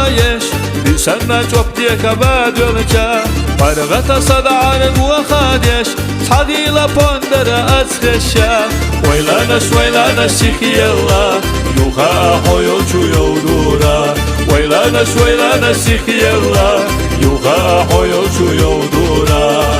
وخايش بسنة جبتك بادولك فرغت صدعان وخادش صحدي لبندر أزخشا ويلانش سيخي الله يوخا حيو شو يودورا ويلانش سيخي الله يوخا حيو شو يودورا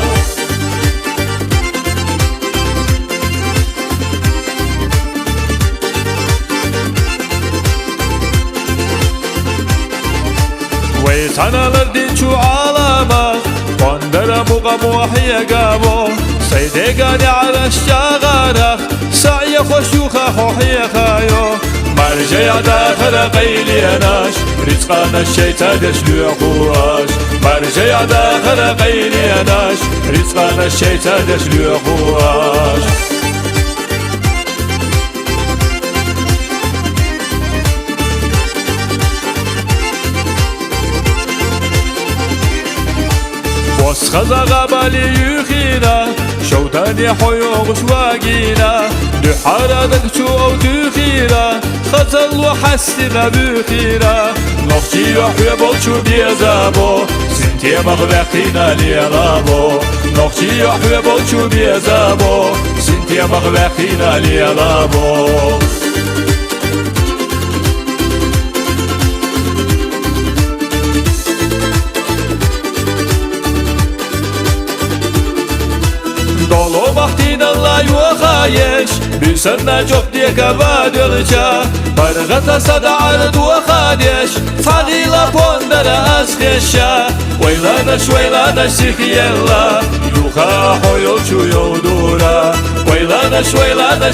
ويتانا لردين شو عالما قندر مقام وحيا قابو سيدي قاني على الشاغارخ سعي خشوخا خوحيا خايو مرجع داخل قيلي ناش رزقنا الشيطان يشلو قواش مرجع داخل قيلي ناش رزقنا الشيطان يشلو قواش وسخزا غبالي يخينا شوتاني حيوغ شواقينا نحارة دكتو أو تخيرا خزل وحسنا بخيرا نختي وحوي بلشو بيزابو سنتي مغبقينا ليلابو نختي وحوي بلشو بيزابو سنتي مغبقينا ليلابو دولو وقتين الله يوخايش بسنة جبتك بادولك برغت صدعان وخادش صادي لبندر أزخشا ويلانش سيخي الله يوخا حيو شو يودورا ويلانش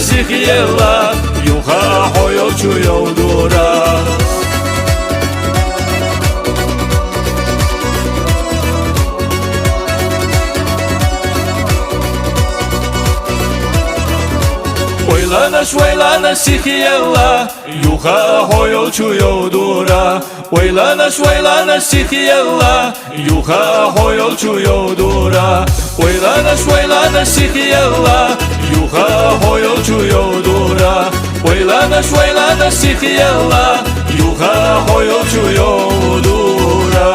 سيخي الله يوخا حيو شو يودورا ويلانش سيخي الله يوخا حيو شو يودورا ويلانش سيخي الله يوخا حيو شو يودورا ويلانش سيخي الله يوخا حيو شو يودورا ويلانش سيخي الله يوخا حيو شو يودورا